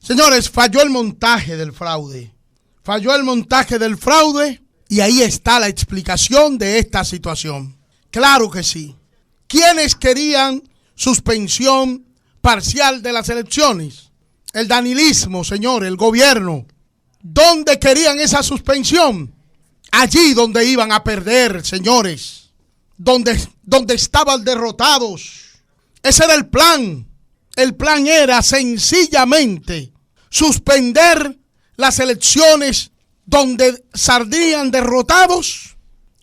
Señores, falló el montaje del fraude. Falló el montaje del fraude y ahí está la explicación de esta situación. Claro que sí. ¿Quiénes querían suspensión parcial de las elecciones? El danilismo, señores, el gobierno. ¿Dónde querían esa suspensión? Allí donde iban a perder, señores. Donde estaban derrotados. Ese era el plan. El plan era sencillamente suspender las elecciones donde saldrían derrotados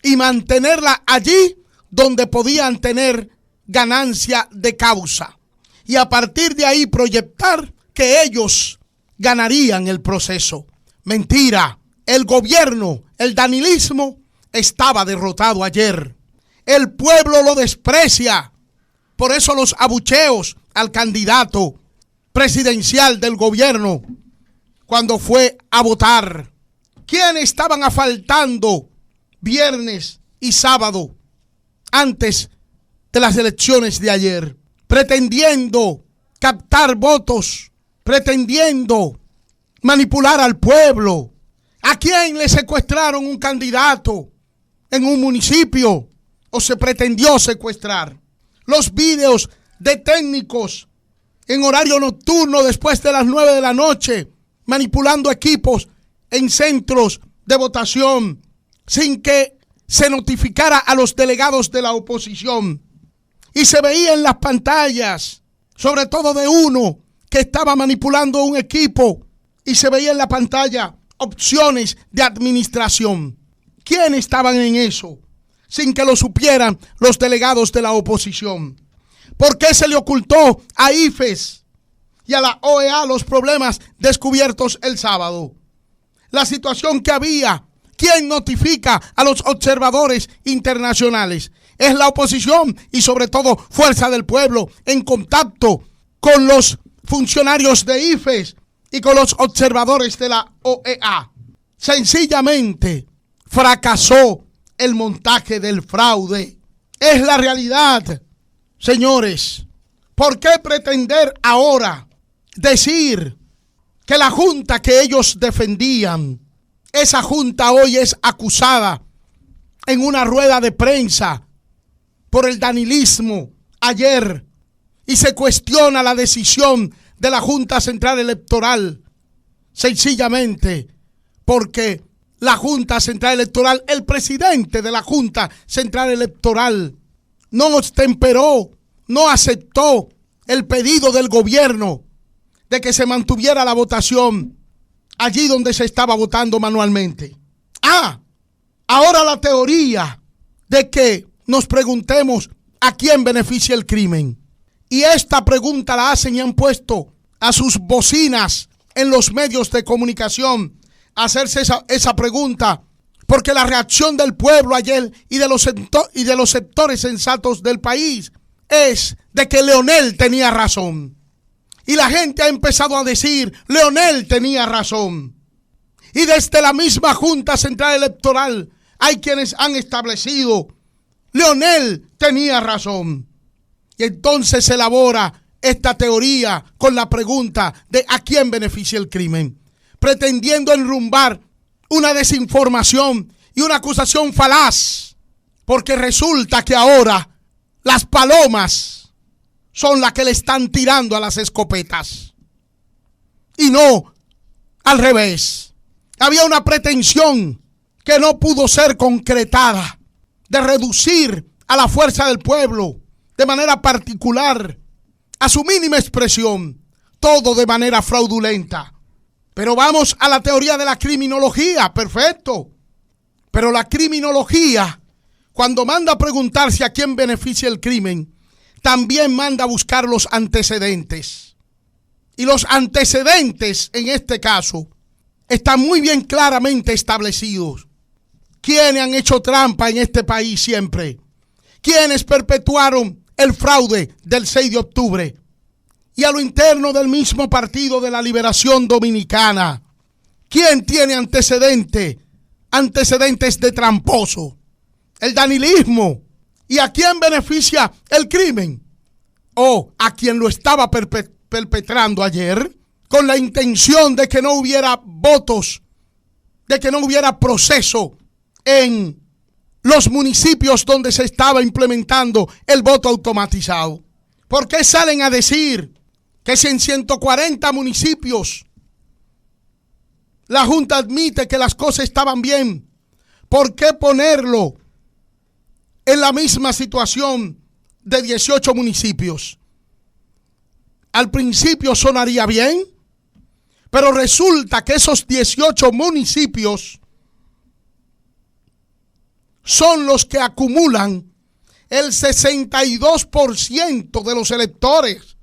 y mantenerla allí donde podían tener ganancia de causa. Y a partir de ahí proyectar que ellos ganarían el proceso. Mentira. El gobierno, el danilismo, estaba derrotado ayer. El pueblo lo desprecia. Por eso los abucheos al candidato presidencial del gobierno cuando fue a votar. ¿Quiénes estaban asfaltando viernes y sábado antes de las elecciones de ayer? Pretendiendo captar votos, pretendiendo manipular al pueblo. ¿A quién le secuestraron un candidato en un municipio o se pretendió secuestrar? Los videos de técnicos en horario nocturno después de las 9 de la noche, manipulando equipos en centros de votación sin que se notificara a los delegados de la oposición. Y se veía en las pantallas, sobre todo de uno que estaba manipulando un equipo, y se veía en la pantalla opciones de administración. ¿Quiénes estaban en eso? Sin que lo supieran los delegados de la oposición. ¿Por qué se le ocultó a IFES y a la OEA los problemas descubiertos el sábado? La situación que había. ¿Quién notifica a los observadores internacionales? Es la oposición y sobre todo Fuerza del Pueblo en contacto con los funcionarios de IFES y con los observadores de la OEA. Sencillamente fracasó el montaje del fraude. Es la realidad. Señores, ¿por qué pretender ahora decir que la junta que ellos defendían, esa junta hoy es acusada en una rueda de prensa por el danilismo ayer y se cuestiona la decisión de la Junta Central Electoral? Sencillamente porque la Junta Central Electoral, el presidente de la Junta Central Electoral no temperó, no aceptó el pedido del gobierno de que se mantuviera la votación allí donde se estaba votando manualmente. Ahora la teoría de que nos preguntemos a quién beneficia el crimen. Y esta pregunta la hacen y han puesto a sus bocinas en los medios de comunicación a hacerse esa pregunta, porque la reacción del pueblo ayer y de los sectores sensatos del país es de que Leonel tenía razón. Y la gente ha empezado a decir, Leonel tenía razón. Y desde la misma Junta Central Electoral hay quienes han establecido, Leonel tenía razón. Y entonces se elabora esta teoría con la pregunta de a quién beneficia el crimen, pretendiendo enrumbar una desinformación y una acusación falaz, porque resulta que ahora las palomas son las que le están tirando a las escopetas y no al revés. Había una pretensión que no pudo ser concretada de reducir a la Fuerza del Pueblo de manera particular a su mínima expresión, todo de manera fraudulenta. Pero vamos a la teoría de la criminología, perfecto. Pero la criminología, cuando manda a preguntarse a quién beneficia el crimen, también manda a buscar los antecedentes. Y los antecedentes, en este caso, están muy bien claramente establecidos. ¿Quiénes han hecho trampa en este país siempre? ¿Quiénes perpetuaron el fraude del 6 de octubre? Y a lo interno del mismo Partido de la Liberación Dominicana, ¿quién tiene antecedentes de tramposo? El danilismo. ¿Y a quién beneficia el crimen? ¿O a quien lo estaba perpetrando ayer? con la intención de que no hubiera votos, de que no hubiera proceso en los municipios donde se estaba implementando el voto automatizado. ¿Por qué salen a decir que si en 140 municipios la Junta admite que las cosas estaban bien, por qué ponerlo en la misma situación de 18 municipios? Al principio sonaría bien, pero resulta que esos 18 municipios son los que acumulan el 62% de los electores.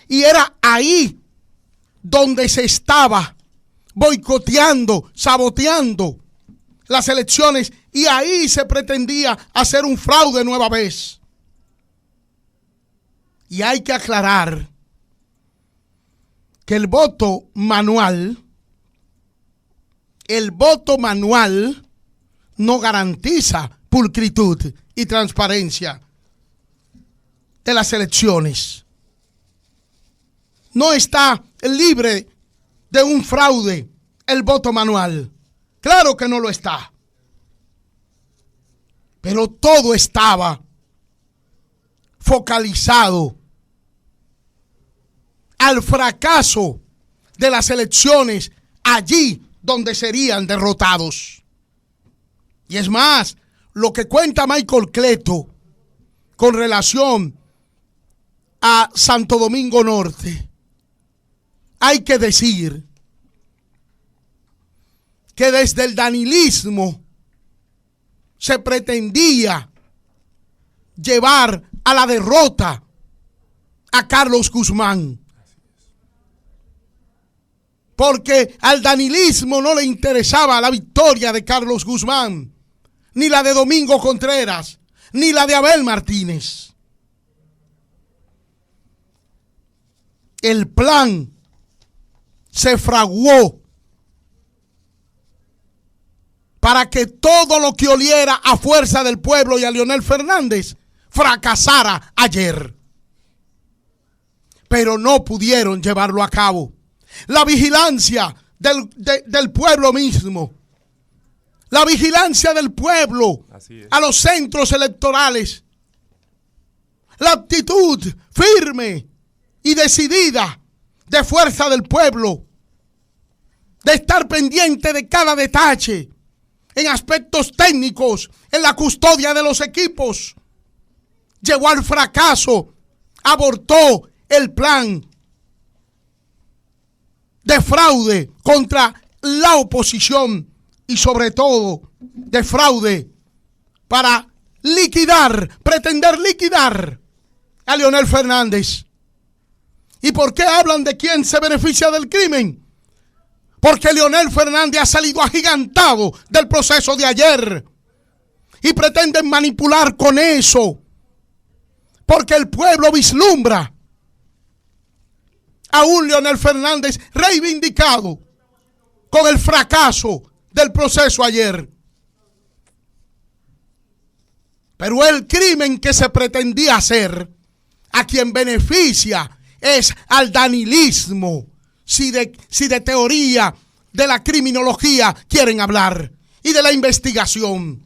Y era ahí donde se estaba boicoteando, saboteando las elecciones, y ahí se pretendía hacer un fraude nueva vez. Y hay que aclarar que el voto manual no garantiza pulcritud y transparencia de las elecciones. No está libre de un fraude el voto manual. Claro que no lo está. Pero todo estaba focalizado al fracaso de las elecciones allí donde serían derrotados. Y es más, lo que cuenta Michael Cleto con relación a Santo Domingo Norte, hay que decir que desde el danilismo se pretendía llevar a la derrota a Carlos Guzmán. Porque al danilismo no le interesaba la victoria de Carlos Guzmán, ni la de Domingo Contreras, ni la de Abel Martínez. El plan se fraguó para que todo lo que oliera a Fuerza del Pueblo y a Leonel Fernández fracasara ayer. Pero no pudieron llevarlo a cabo. La vigilancia del pueblo mismo, la vigilancia del pueblo a los centros electorales, la actitud firme y decidida de Fuerza del Pueblo, de estar pendiente de cada detalle en aspectos técnicos, en la custodia de los equipos, llevó al fracaso, abortó el plan de fraude contra la oposición y sobre todo de fraude para pretender liquidar a Leonel Fernández. ¿Y por qué hablan de quién se beneficia del crimen? Porque Leonel Fernández ha salido agigantado del proceso de ayer y pretenden manipular con eso, porque el pueblo vislumbra a un Leonel Fernández reivindicado con el fracaso del proceso ayer. Pero el crimen que se pretendía hacer, a quien beneficia es al danilismo, si de teoría de la criminología quieren hablar, y de la investigación.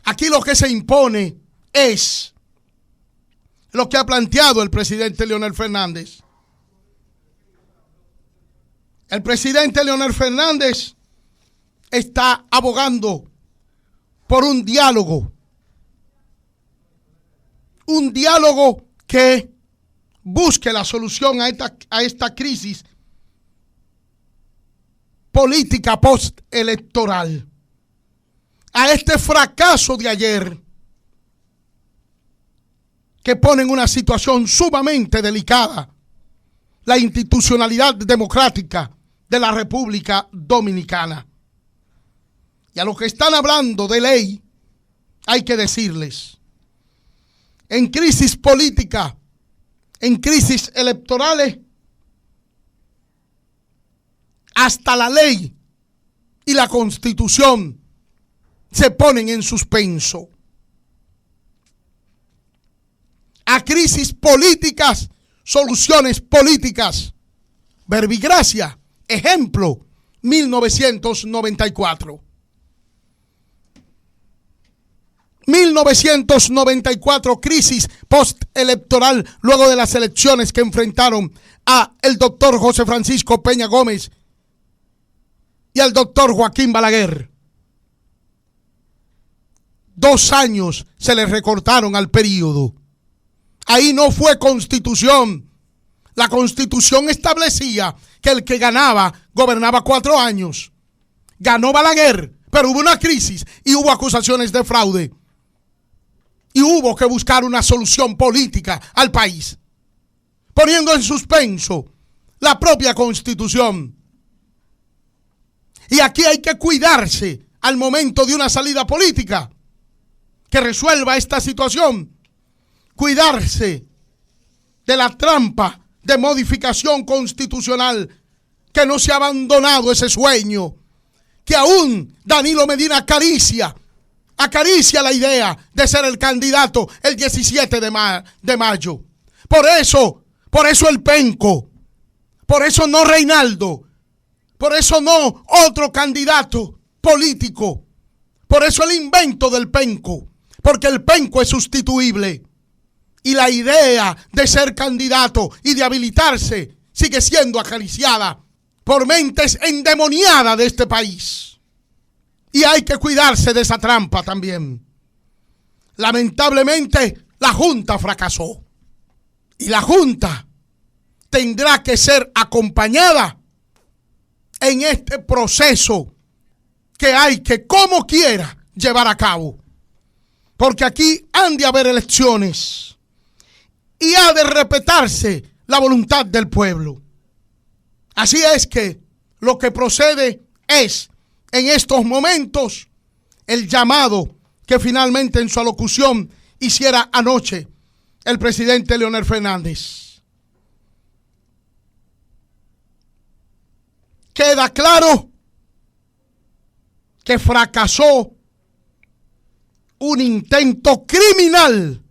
Aquí lo que se impone es lo que ha planteado el presidente Leonel Fernández. El presidente Leonel Fernández está abogando por un diálogo que busque la solución a esta crisis política postelectoral, a este fracaso de ayer, que pone en una situación sumamente delicada la institucionalidad democrática de la República Dominicana. Y a los que están hablando de ley, hay que decirles, en crisis política, en crisis electorales, hasta la ley y la Constitución se ponen en suspenso. A crisis políticas soluciones políticas. Verbigracia, ejemplo, 1994. 1994, crisis postelectoral luego de las elecciones que enfrentaron a el doctor José Francisco Peña Gómez y al doctor Joaquín Balaguer. 2 años se le recortaron al periodo. Ahí no fue constitución. La constitución establecía que el que ganaba gobernaba 4 años. Ganó Balaguer, pero hubo una crisis y hubo acusaciones de fraude. Y hubo que buscar una solución política al país, poniendo en suspenso la propia constitución. Y aquí hay que cuidarse al momento de una salida política que resuelva esta situación. Cuidarse de la trampa de modificación constitucional, que no se ha abandonado ese sueño, que aún Danilo Medina acaricia la idea de ser el candidato el 17 de mayo. Por eso el penco, por eso no Reinaldo, por eso no otro candidato político, por eso el invento del penco, porque el penco es sustituible. Y la idea de ser candidato y de habilitarse sigue siendo acariciada por mentes endemoniadas de este país. Y hay que cuidarse de esa trampa también. Lamentablemente, la Junta fracasó. Y la Junta tendrá que ser acompañada en este proceso que hay que, como quiera, llevar a cabo. Porque aquí han de haber elecciones y ha de respetarse la voluntad del pueblo. Así es que lo que procede es, en estos momentos, el llamado que finalmente en su alocución hiciera anoche el presidente Leonel Fernández. Queda claro que fracasó un intento criminal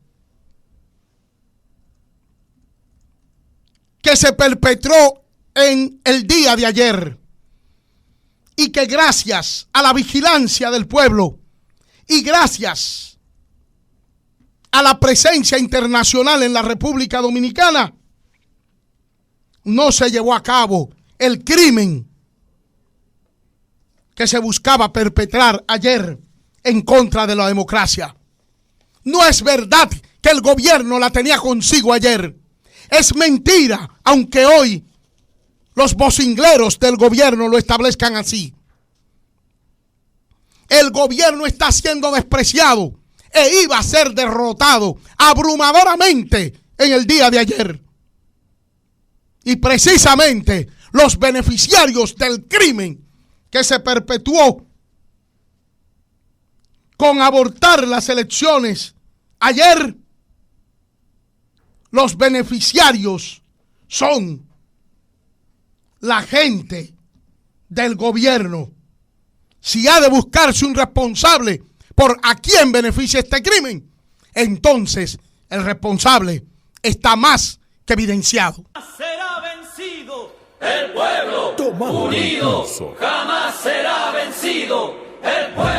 que se perpetró en el día de ayer, y que gracias a la vigilancia del pueblo y gracias a la presencia internacional en la República Dominicana no se llevó a cabo el crimen que se buscaba perpetrar ayer en contra de la democracia. No es verdad que el gobierno la tenía consigo ayer. Es mentira, aunque hoy los vocingleros del gobierno lo establezcan así. El gobierno está siendo despreciado e iba a ser derrotado abrumadoramente en el día de ayer. Y precisamente los beneficiarios del crimen que se perpetuó con abortar las elecciones ayer, los beneficiarios son la gente del gobierno. Si ha de buscarse un responsable por a quién beneficia este crimen, entonces el responsable está más que evidenciado. Será vencido el pueblo unido, jamás será vencido el pueblo.